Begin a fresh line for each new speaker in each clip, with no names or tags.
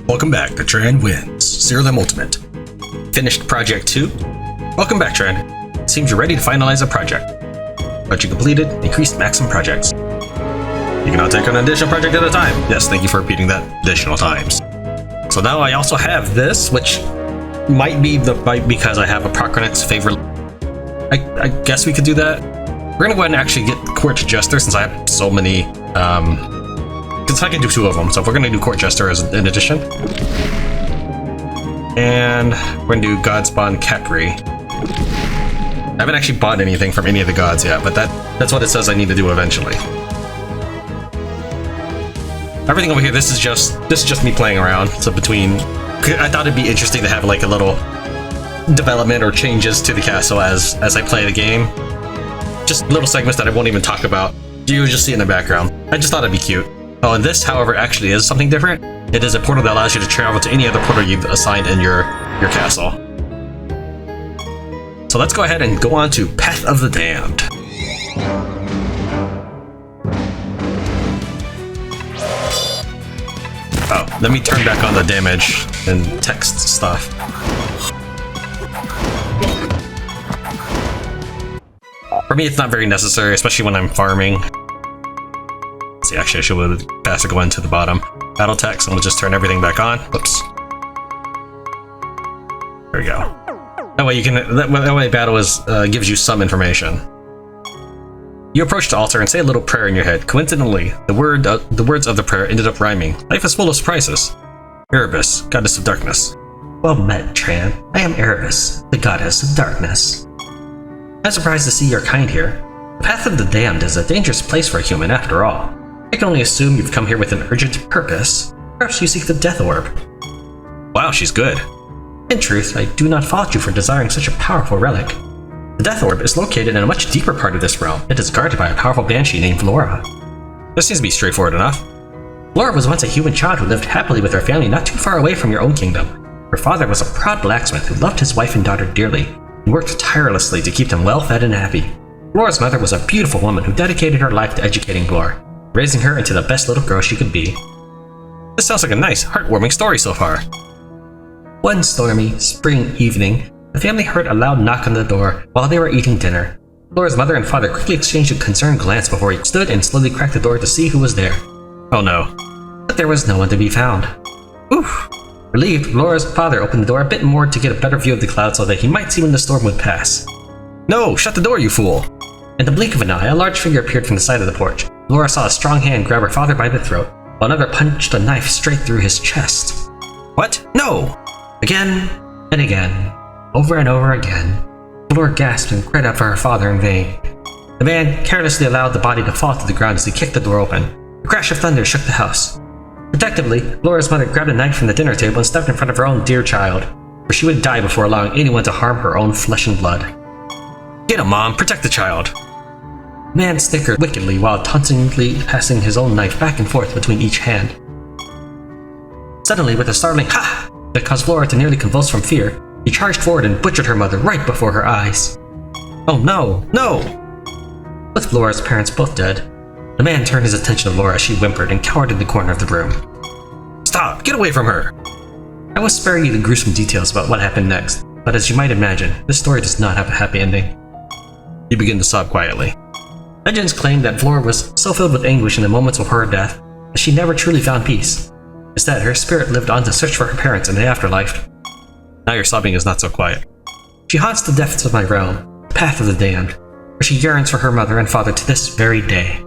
Welcome back to Tran Wins, Siralim Ultimate. Finished Project 2? Welcome back, Tran. Seems you're ready to finalize a project. Project completed, increased maximum projects. You can now take on an additional project at a time. Yes, thank you for repeating that additional times. So now I also have this, which might be because I have a Procronet's favorite. I guess we could do that. We're gonna go ahead and actually get Court Jester since I have so many. Since I can do two of them, so if we're gonna do Court Jester as an addition, and we're gonna do Godspawn Capri. I haven't actually bought anything from any of the gods yet, but that's what it says I need to do eventually. Everything over here, this is just me playing around. So I thought it'd be interesting to have like a little development or changes to the castle as I play the game. Just little segments that I won't even talk about. You just see in the background. I just thought it'd be cute. Oh, and this, however, actually is something different. It is a portal that allows you to travel to any other portal you've assigned in your castle. So let's go ahead and go on to Path of the Damned. Oh, let me turn back on the damage and text stuff. For me, it's not very necessary, especially when I'm farming. See, actually, I should have faster go into the bottom. Battle text, and we'll just turn everything back on. Whoops. There we go. That way you can. That way, battle gives you some information. You approach the altar and say a little prayer in your head. Coincidentally, the words of the prayer ended up rhyming. Life is full of surprises. Erebus, goddess of darkness.
Well met, Tran. I am Erebus, the goddess of darkness. I'm surprised to see you're kind here. The Path of the Damned is a dangerous place for a human after all. I can only assume you've come here with an urgent purpose. Perhaps you seek the Death Orb.
Wow, she's good.
In truth, I do not fault you for desiring such a powerful relic. The Death Orb is located in a much deeper part of this realm. It is guarded by a powerful banshee named Vlora.
This seems to be straightforward enough.
Vlora was once a human child who lived happily with her family not too far away from your own kingdom. Her father was a proud blacksmith who loved his wife and daughter dearly, and worked tirelessly to keep them well fed and happy. Vlora's mother was a beautiful woman who dedicated her life to educating Vlora, raising her into the best little girl she could be.
This sounds like a nice, heartwarming story so far.
One stormy, spring evening, the family heard a loud knock on the door while they were eating dinner. Vlora's mother and father quickly exchanged a concerned glance before he stood and slowly cracked the door to see who was there.
Oh no.
But there was no one to be found. Oof! Relieved, Vlora's father opened the door a bit more to get a better view of the cloud so that he might see when the storm would pass.
No! Shut the door, you fool!
In the blink of an eye, a large figure appeared from the side of the porch. Vlora saw a strong hand grab her father by the throat, while another punched a knife straight through his chest.
What? No!
Again and again, over and over again, Vlora gasped and cried out for her father in vain. The man carelessly allowed the body to fall to the ground as he kicked the door open. A crash of thunder shook the house. Protectively, Vlora's mother grabbed a knife from the dinner table and stepped in front of her own dear child, for she would die before allowing anyone to harm her own flesh and blood.
Get him, Mom! Protect the child!
The man snickered wickedly while tauntingly passing his own knife back and forth between each hand. Suddenly, with a startling "Ha!" that caused Vlora to nearly convulse from fear, he charged forward and butchered her mother right before her eyes.
Oh no! No!
With Vlora's parents both dead, the man turned his attention to Vlora as she whimpered and cowered in the corner of the room.
Stop! Get away from her!
I will spare you the gruesome details about what happened next, but as you might imagine, this story does not have a happy ending.
You begin to sob quietly.
Legends claim that Vlora was so filled with anguish in the moments of her death that she never truly found peace. Instead, her spirit lived on to search for her parents in the afterlife.
Now your sobbing is not so quiet.
She haunts the depths of my realm, the Path of the Damned, where she yearns for her mother and father to this very day.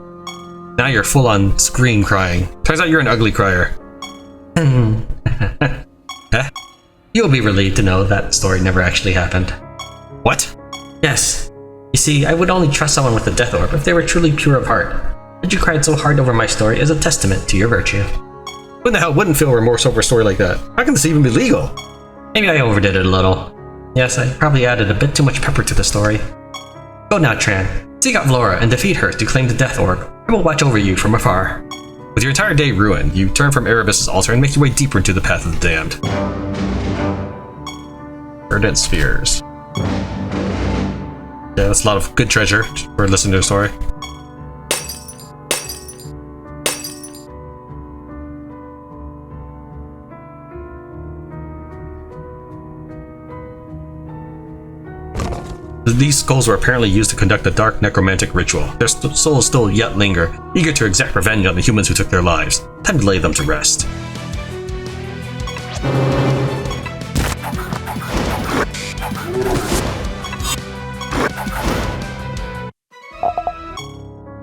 Now you're full on scream crying. Turns out you're an ugly crier.
Huh? You'll be relieved to know that story never actually happened.
What?
Yes. You see, I would only trust someone with the Death Orb if they were truly pure of heart. That you cried so hard over my story is a testament to your virtue.
Who in the hell wouldn't feel remorse over a story like that? How can this even be legal?
Maybe I overdid it a little. Yes, I probably added a bit too much pepper to the story. Go now, Tran. Seek out Vlora and defeat her to claim the Death Orb. I will watch over you from afar.
With your entire day ruined, you turn from Erebus' altar and make your way deeper into the Path of the Damned. Verdant Spheres. Yeah, that's a lot of good treasure for listening to the story. These skulls were apparently used to conduct a dark necromantic ritual. Their souls still yet linger, eager to exact revenge on the humans who took their lives. Time to lay them to rest.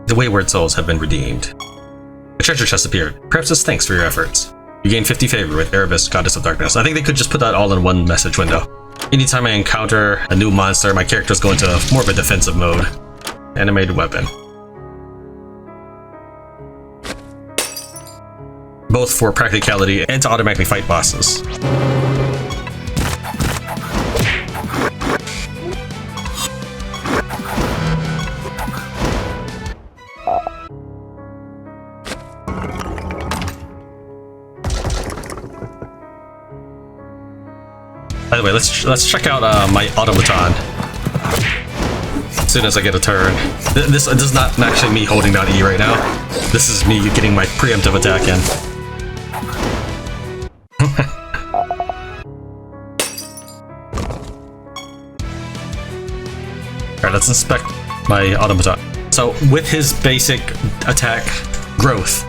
The wayward souls have been redeemed. A treasure chest appeared, perhaps as thanks for your efforts. You gain 50 favor with Erebus, Goddess of Darkness. I think they could just put that all in one message window. Anytime I encounter a new monster, my characters go into more of a defensive mode. Animated weapon. Both for practicality and to automatically fight bosses. By the way, let's check out my automaton as soon as I get a turn. This is not actually me holding down E right now. This is me getting my preemptive attack in. Alright, let's inspect my automaton. So with his basic attack growth,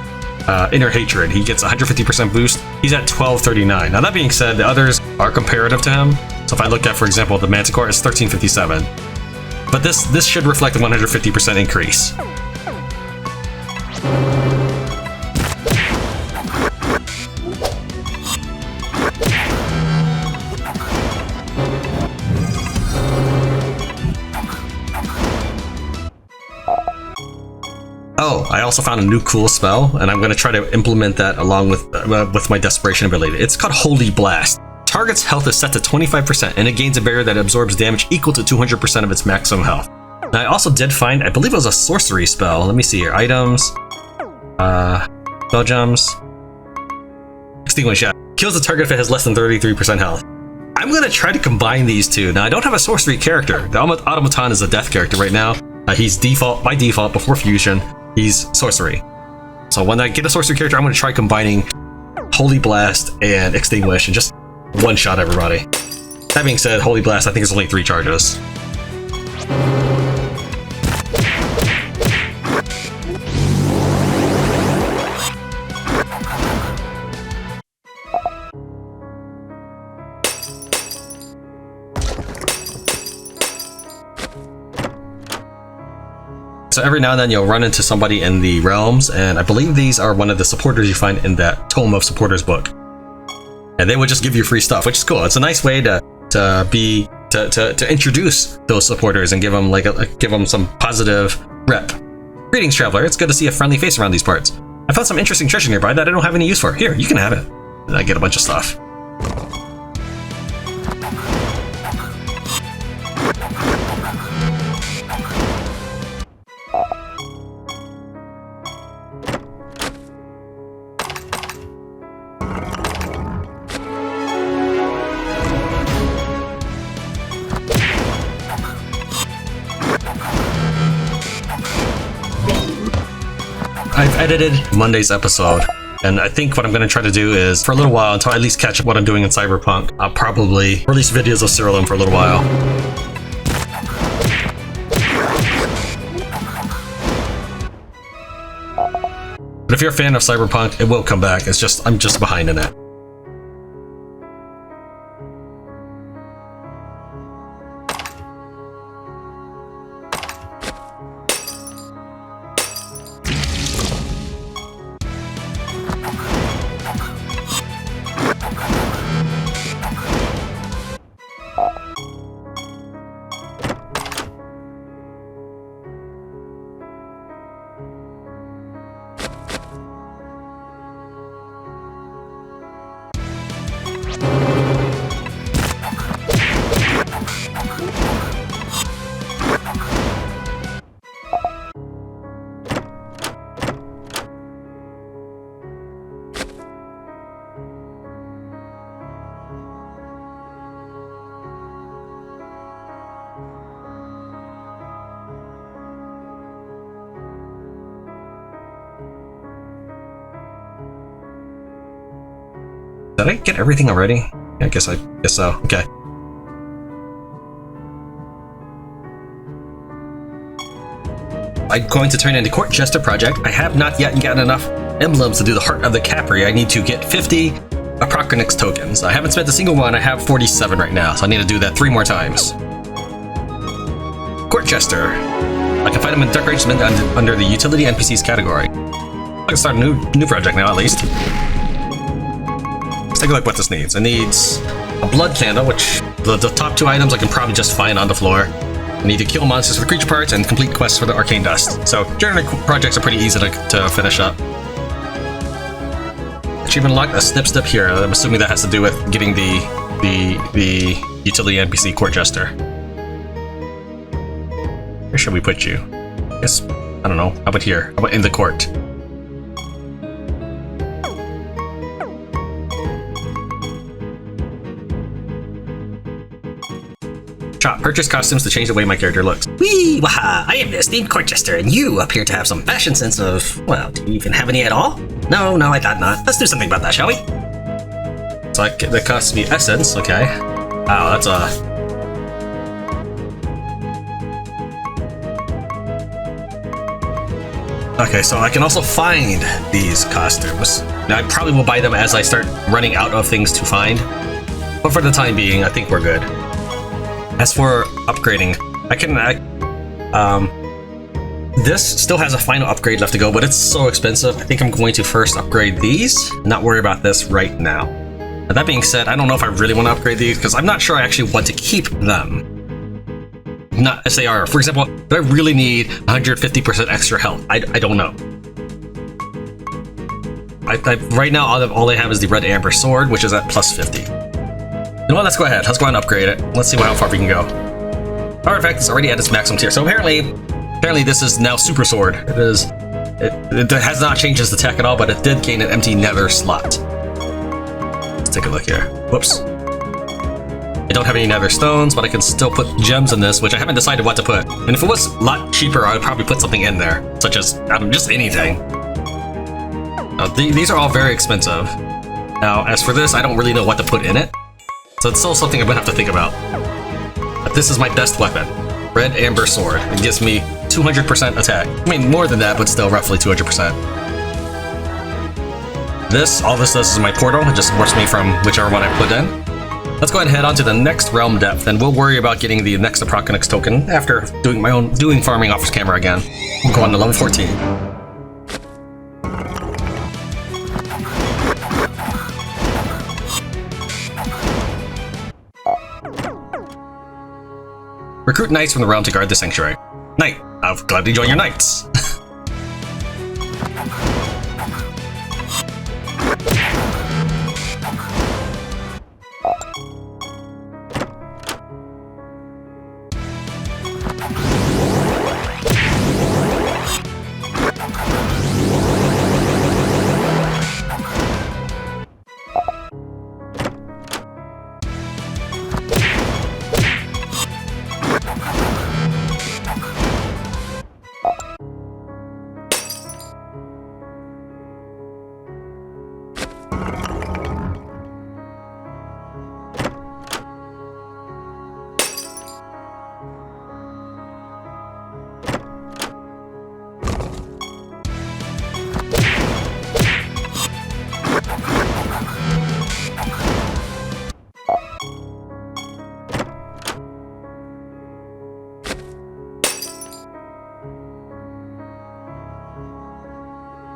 Inner Hatred, he gets 150% boost. He's at 1239. Now that being said, the others are comparative to him. So if I look at, for example, the Manticore, it's 1357. But this should reflect a 150% increase. Oh, I also found a new cool spell, and I'm going to try to implement that along with my Desperation ability. It's called Holy Blast. Target's health is set to 25%, and it gains a barrier that absorbs damage equal to 200% of its maximum health. Now, I also did find, I believe it was a sorcery spell. Let me see here. Items. Spell gems. Extinguish, yeah. Kills the target if it has less than 33% health. I'm going to try to combine these two. Now, I don't have a sorcery character. The Automaton is a death character right now. He's by default, before fusion, he's sorcery. So when I get a sorcery character, I'm going to try combining Holy Blast and Extinguish and just one-shot everybody. That being said, Holy Blast, I think it's only 3 charges. So every now and then you'll run into somebody in the realms, and I believe these are one of the supporters you find in that Tome of Supporters book. And they would just give you free stuff, which is cool. It's a nice way to introduce those supporters and give them some positive rep. Greetings, traveler. It's good to see a friendly face around these parts. I found some interesting treasure nearby that I don't have any use for. Here, you can have it. And I get a bunch of stuff. I've edited Monday's episode, and I think what I'm going to try to do is, for a little while, until I at least catch up what I'm doing in Cyberpunk, I'll probably release videos of Siralim for a little while. But if you're a fan of Cyberpunk, it will come back. It's just, I'm just behind in it. Did I get everything already? Yeah, I guess so. Okay. I'm going to turn into Court Jester project. I have not yet gotten enough emblems to do the Heart of the Capri. I need to get 50 Apocryphnix tokens. I haven't spent a single one. I have 47 right now, so I need to do that 3 more times. Court Jester. I can find them in Decoration under the Utility NPCs category. I can start a new project now, at least. Let's take a look what this needs. It needs a blood candle, which the top 2 items I can probably just find on the floor. I need to kill monsters for the creature parts and complete quests for the arcane dust. So generally projects are pretty easy to finish up. Achievement unlocked, a Snip-Snip here. I'm assuming that has to do with getting the utility NPC Court Jester. Where should we put you? I guess, I don't know. How about here? How about in the court? Shop. Purchase costumes to change the way my character looks.
Wee waha! I am the esteemed court jester, and you appear to have some fashion sense of, well, do you even have any at all? No, I thought not. Let's do something about that, shall we?
So that costs me essence, okay. Wow, that's a... Okay, so I can also find these costumes. Now, I probably will buy them as I start running out of things to find. But for the time being, I think we're good. As for upgrading, this still has a final upgrade left to go, but it's so expensive. I think I'm going to first upgrade these, not worry about this right now. Now, that being said, I don't know if I really want to upgrade these, because I'm not sure I actually want to keep them. Not as they are. For example, do I really need 150% extra health? I don't know. Right now, all I have is the Red Amber Sword, which is at plus 50. You know what, let's go ahead. Let's go ahead and upgrade it. Let's see how far we can go. Artifact is already at its maximum tier, so apparently this is now Super Sword. It has not changed its attack at all, but it did gain an empty nether slot. Let's take a look here. Whoops. I don't have any nether stones, but I can still put gems in this, which I haven't decided what to put. And if it was a lot cheaper, I would probably put something in there, such as, just anything. These are all very expensive. Now, as for this, I don't really know what to put in it. So it's still something I'm gonna have to think about. But this is my best weapon. Red Amber Sword. It gives me 200% attack. I mean, more than that, but still roughly 200%. All this does is my portal. It just warps me from whichever one I put in. Let's go ahead and head on to the next realm depth, and we'll worry about getting the next Apocryphnix token after doing farming off camera again. We'll go on to level 14. Recruit knights from the realm to guard the sanctuary. Knight, I'll gladly join your knights.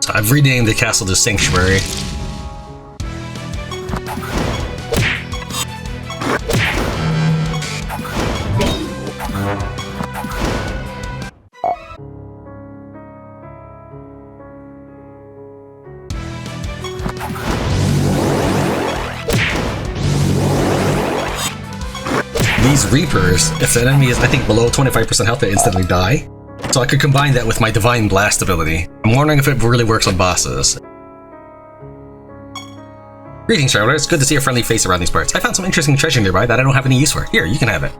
So I've renamed the castle to Sanctuary. These Reapers, if the enemy is, I think, below 25% health, they instantly die. So I could combine that with my Divine Blast ability. I'm wondering if it really works on bosses. Greetings, traveler. It's good to see a friendly face around these parts. I found some interesting treasure nearby that I don't have any use for. Here, you can have it.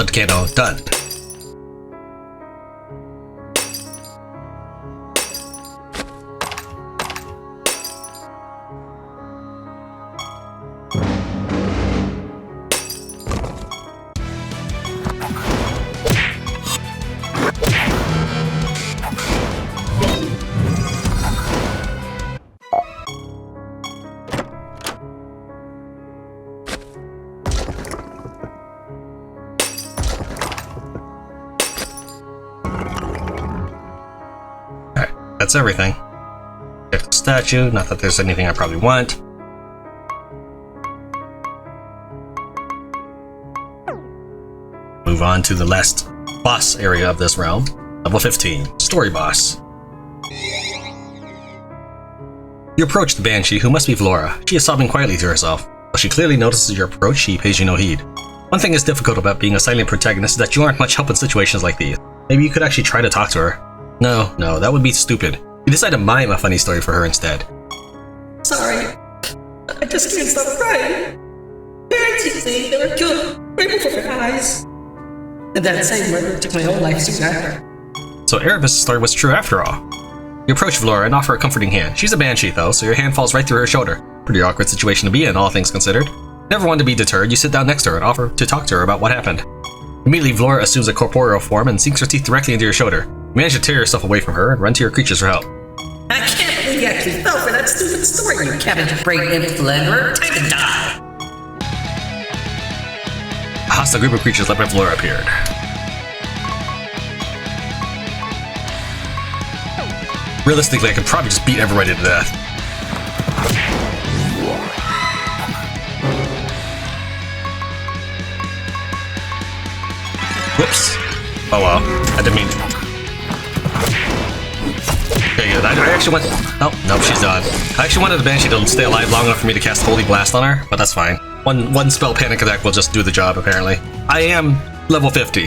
Blood candle done. That's everything. Check the statue, not that there's anything I probably want. Move on to the last boss area of this realm. Level 15, Story Boss. You approach the Banshee, who must be Vlora. She is sobbing quietly to herself. While she clearly notices your approach, she pays you no heed. One thing is difficult about being a silent protagonist is that you aren't much help in situations like these. Maybe you could actually try to talk to her. No, that would be stupid. You decide to mime a funny story for her instead.
Sorry, I just can't stop crying. Parents say they were killed right before their eyes. And that same murder took my whole life soon after.
So Erebus' story was true after all. You approach Vlora and offer a comforting hand. She's a banshee though, so your hand falls right through her shoulder. Pretty awkward situation to be in, all things considered. Never one to be deterred, you sit down next to her and offer to talk to her about what happened. Immediately Vlora assumes a corporeal form and sinks her teeth directly into your shoulder. You manage to tear yourself away from her and run to your creatures for help.
I can't believe you actually fell for that stupid story, you cabbage brain influencer. Time to die.
A hostile group of creatures led by Vlora appeared. Realistically, I could probably just beat everybody to death. Whoops. Oh well, I didn't mean to. Okay, good. I actually want. Oh, nope, she's done. I actually wanted the Banshee to stay alive long enough for me to cast Holy Blast on her, but that's fine. One spell Panic Attack will just do the job, apparently. I am level 50.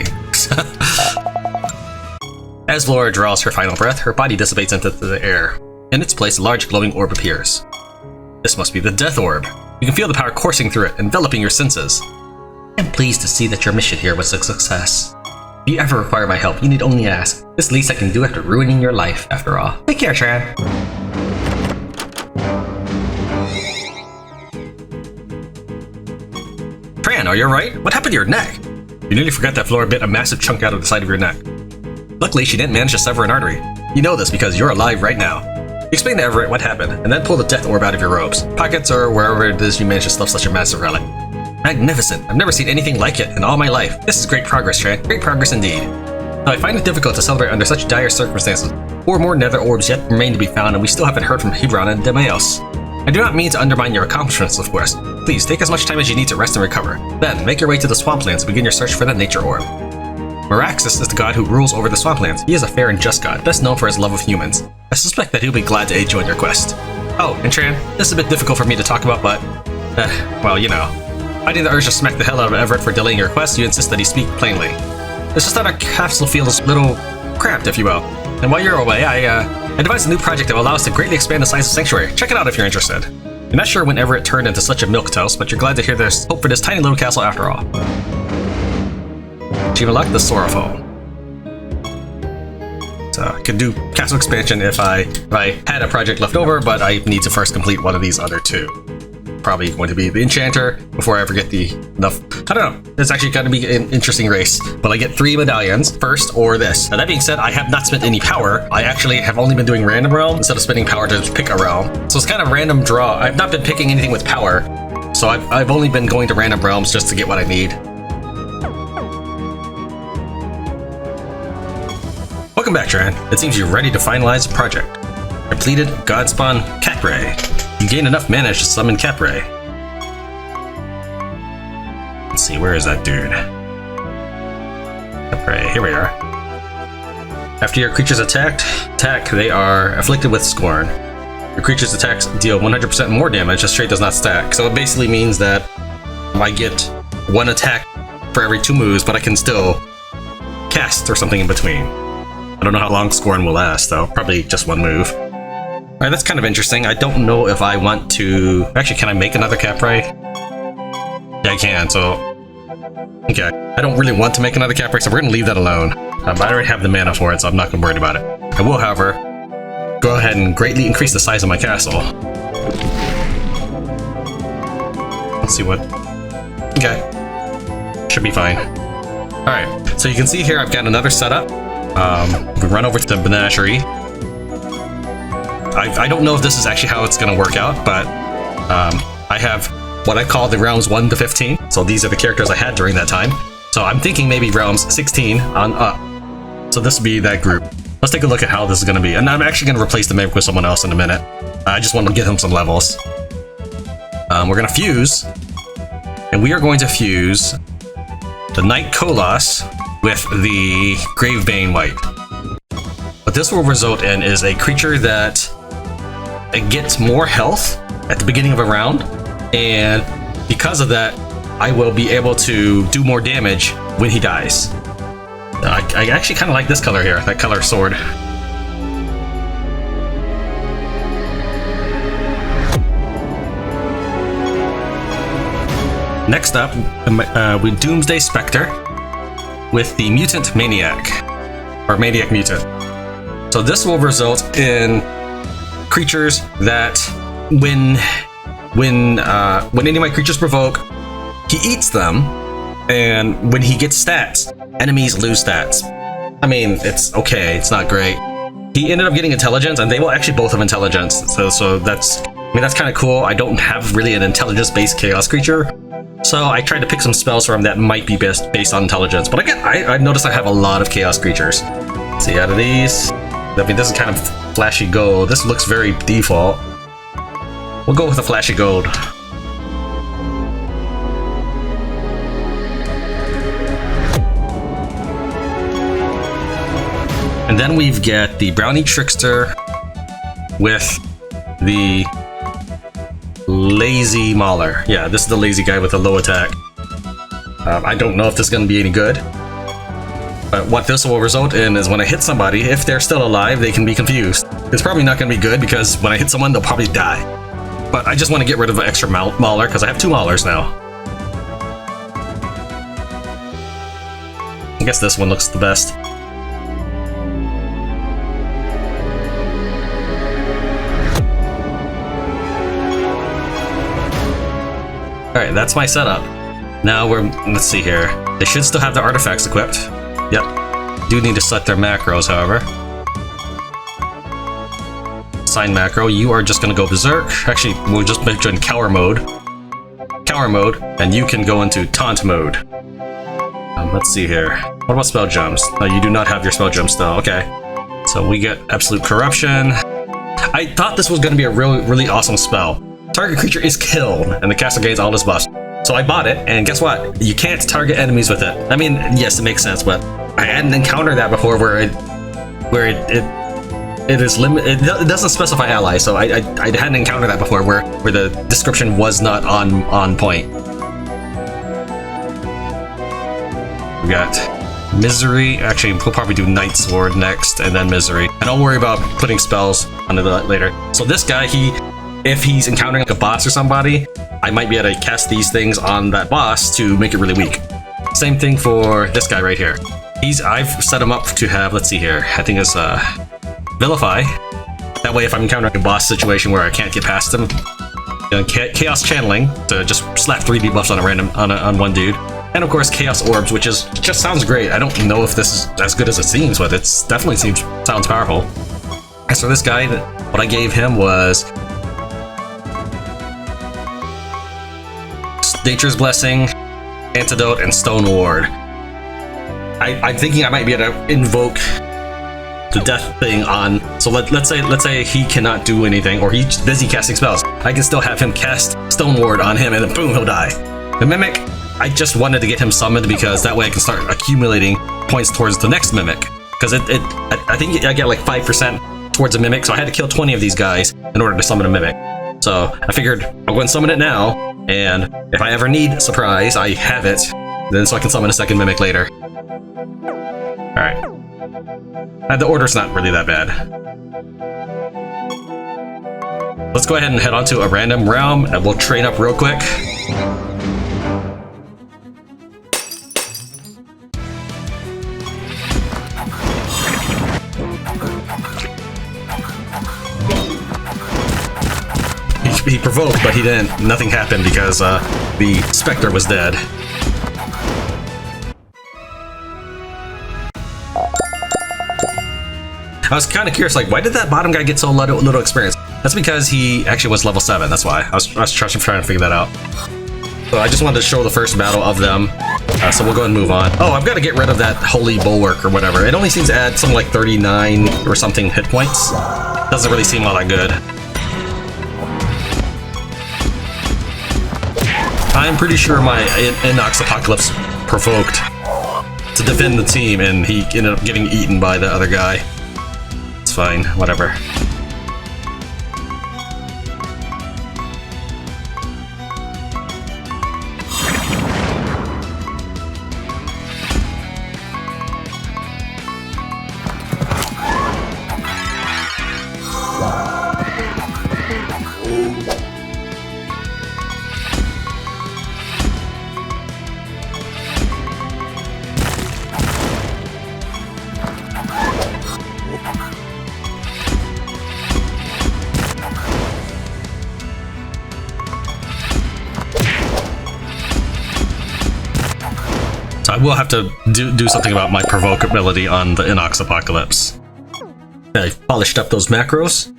As Vlora draws her final breath, her body dissipates into the air. In its place, a large glowing orb appears. This must be the Death Orb. You can feel the power coursing through it, enveloping your senses. I'm pleased to see that your mission here was a success. If you ever require my help, you need only ask. This least I can do after ruining your life, after all. Take care, Tran. Tran, are you alright? What happened to your neck? You nearly forgot that Vlora bit a massive chunk out of the side of your neck. Luckily, she didn't manage to sever an artery. You know this because you're alive right now. Explain to Everett what happened, and then pull the Death Orb out of your robes, pockets, or wherever it is you managed to stuff such a massive relic. Magnificent! I've never seen anything like it in all my life. This is great progress, Tran. Great progress indeed. Though I find it difficult to celebrate under such dire circumstances. 4 more Nether Orbs yet remain to be found, and we still haven't heard from Hebron and Demeos. I do not mean to undermine your accomplishments, of course. Please, take as much time as you need to rest and recover. Then, make your way to the Swamplands and begin your search for the Nature Orb. Meraxus is the god who rules over the Swamplands. He is a fair and just god, best known for his love of humans. I suspect that he'll be glad to aid you in your quest. Oh, and Tran, this is a bit difficult for me to talk about, but... well, you know. Fighting the urge to smack the hell out of Everett for delaying your quest, you insist that he speak plainly. It's just that our castle feels a little cramped, if you will. And while you're away, I devised a new project that will allow us to greatly expand the size of Sanctuary. Check it out if you're interested. You're not sure when Everett turned into such a milquetoast, but you're glad to hear there's hope for this tiny little castle after all. Achievement luck, the Sorrowful. So I could do castle expansion if I had a project left over, but I need to first complete one of these other 2. Probably going to be the Enchanter before I ever get enough. I don't know. It's actually going to be an interesting race. Will I get 3 medallions first or this? Now that being said, I have not spent any power. I actually have only been doing random realm instead of spending power to pick a realm. So it's kind of random draw. I've not been picking anything with power. So I've only been going to random realms just to get what I need. Welcome back, Tran. It seems you're ready to finalize the project. Completed Godspawn Capray. You gain enough mana to summon Capray. Let's see, where is that dude? Capray, here we are. After your creatures attack, they are afflicted with scorn. Your creature's attacks deal 100% more damage, a straight does not stack. So it basically means that I get 1 attack for every 2 moves, but I can still cast or something in between. I don't know how long scorn will last, though. Probably just 1 move. Alright, that's kind of interesting. I don't know if I want to... Actually, can I make another Capray? Yeah, I can, so... Okay, I don't really want to make another Capric, so we're gonna leave that alone. But I already have the mana for it, so I'm not gonna worry about it. I will, however, go ahead and greatly increase the size of my castle. Let's see what... Okay. Should be fine. Alright, so you can see here I've got another setup. We run over to the menagerie. I don't know if this is actually how it's gonna work out, but I have what I call the realms 1 to 15. So these are the characters I had during that time. So I'm thinking maybe realms 16 on up. So this would be that group. Let's take a look at how this is going to be. And I'm actually going to replace the Mimic with someone else in a minute. I just want to give him some levels. We're going to fuse. And we are going to fuse the Night Koloss with the Gravebane White. What this will result in is a creature that it gets more health at the beginning of a round. And because of that, I will be able to do more damage when he dies. I actually kind of like this color here, that color sword. Next up, we Doomsday Spectre with the Mutant Maniac, or Maniac Mutant. So this will result in creatures that when any of my creatures provoke, he eats them, and when he gets stats, enemies lose stats. I mean, it's okay, it's not great. He ended up getting intelligence, and they will actually both have intelligence, so that's, I mean, that's kind of cool. I don't have really an intelligence-based chaos creature, so I tried to pick some spells for him that might be based on intelligence. But again, I noticed I have a lot of chaos creatures. Let's see, out of these, I mean, this is kind of flashy gold. This looks very default. We'll go with the flashy gold. And then we've got the Brownie Trickster with the Lazy Mauler. Yeah, this is the lazy guy with a low attack. I don't know if this is going to be any good. But what this will result in is when I hit somebody, if they're still alive, they can be confused. It's probably not going to be good because when I hit someone, they'll probably die. But I just want to get rid of the extra Mauler because I have 2 Maulers now. I guess this one looks the best. Alright, that's my setup. Now let's see here. They should still have the artifacts equipped. Yep. Do need to select their macros, however. Assign macro, you are just gonna go berserk. Actually, we'll just put you in cower mode. And you can go into taunt mode. Let's see here. What about spell jumps? No, you do not have your spell jump still. Okay. So we get absolute corruption. I thought this was gonna be a really awesome spell. Target creature is killed, and the caster gains all this buffs. So I bought it, and guess what? You can't target enemies with it. I mean, yes, it makes sense, but I hadn't encountered that before, where it is limited. It doesn't specify allies, so I hadn't encountered that before, where the description was not on point. We got Misery. Actually, we'll probably do Night Sword next, and then Misery. And don't worry about putting spells onto that later. So this guy, if he's encountering like a boss or somebody, I might be able to cast these things on that boss to make it really weak. Same thing for this guy right here. I've set him up to have, let's see here, I think it's Vilify. That way if I'm encountering a boss situation where I can't get past him, Chaos Channeling to just slap 3 debuffs on one dude. And of course Chaos Orbs, which just sounds great. I don't know if this is as good as it seems, but it definitely sounds powerful. As for this guy, what I gave him was Nature's Blessing, Antidote, and Stone Ward. I'm thinking I might be able to invoke the death thing on. So let's say he cannot do anything, or he's busy casting spells. I can still have him cast Stone Ward on him, and then boom, he'll die. The Mimic, I just wanted to get him summoned because that way I can start accumulating points towards the next Mimic. Because I think I get like 5% towards a Mimic, so I had to kill 20 of these guys in order to summon a Mimic. So I figured I'll go and summon it now, and if I ever need surprise, I have it, then so I can summon a second Mimic later. Alright. The order's not really that bad. Let's go ahead and head on to a random realm, and we'll train up real quick. he provoked, but he didn't. Nothing happened because the Spectre was dead. I was kind of curious, like, why did that bottom guy get so little experience? That's because he actually was level 7, that's why. I was trying to figure that out. So I just wanted to show the first battle of them. So we'll go ahead and move on. Oh, I've got to get rid of that Holy Bulwark or whatever. It only seems to add something like 39 or something hit points. Doesn't really seem all that good. I'm pretty sure my Inox Apocalypse provoked to defend the team, and he ended up getting eaten by the other guy. It's fine, whatever. I will have to do something about my provocability on the Inox Apocalypse. I polished up those macros.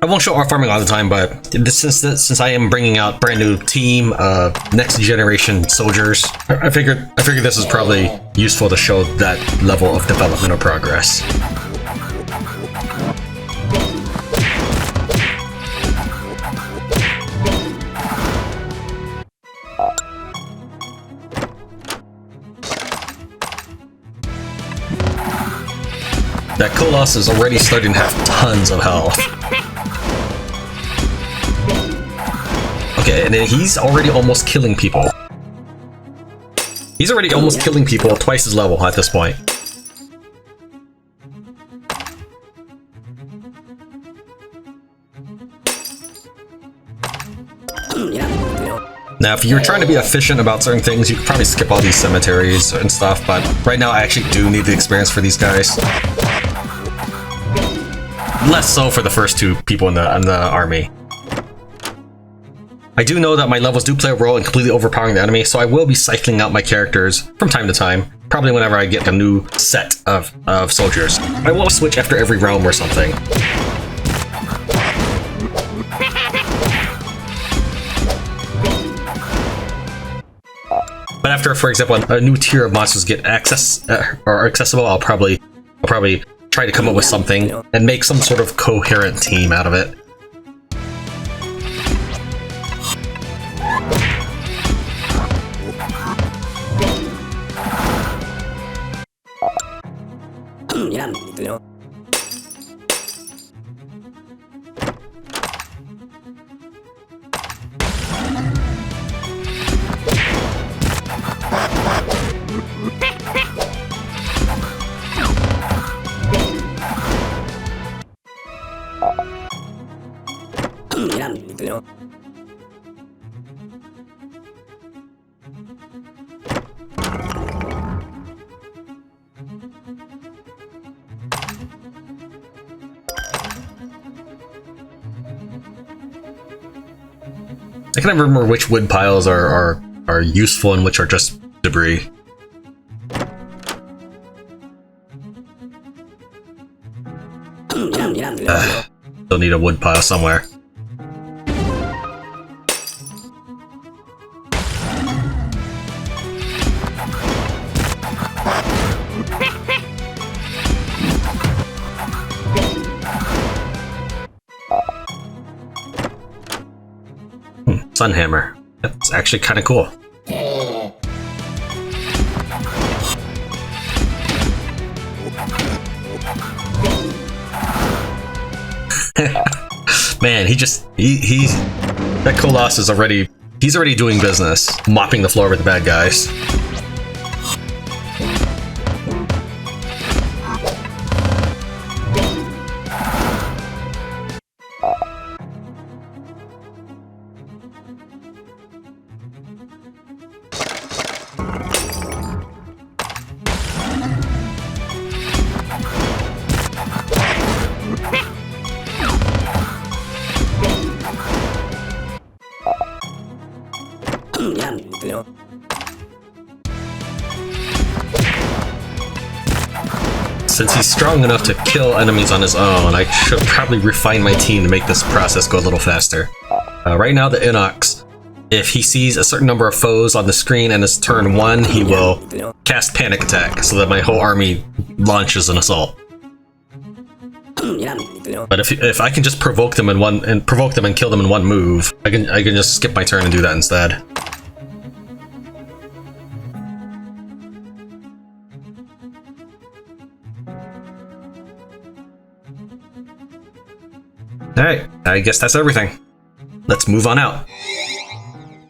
I won't show our farming all the time, but since I am bringing out brand new team, next generation soldiers, I figured this is probably useful to show that level of development or progress. That Colossus is already starting to have tons of health. Okay, and then he's already almost killing people. He's already almost killing people twice his level at this point. Now, if you're trying to be efficient about certain things, you could probably skip all these cemeteries and stuff, but right now I actually do need the experience for these guys. Less so for the first two people in the army. I do know that my levels do play a role in completely overpowering the enemy, so I will be cycling out my characters from time to time, probably whenever I get a new set of soldiers. I will switch after every realm or something. But after, for example, a new tier of monsters get accessible, I'll probably try to come up with something and make some sort of coherent team out of it. I can't remember which wood piles are useful and which are just debris. Still need a wood pile somewhere. Sunhammer. That's actually kind of cool. Man, that Colossus is already doing business, mopping the floor with the bad guys. Since he's strong enough to kill enemies on his own, I should probably refine my team to make this process go a little faster. Right now, the Inox, if he sees a certain number of foes on the screen and it's turn 1, he will cast Panic Attack so that my whole army launches an assault. But if I can just provoke them and kill them in one move, I can just skip my turn and do that instead. Alright, I guess that's everything. Let's move on out.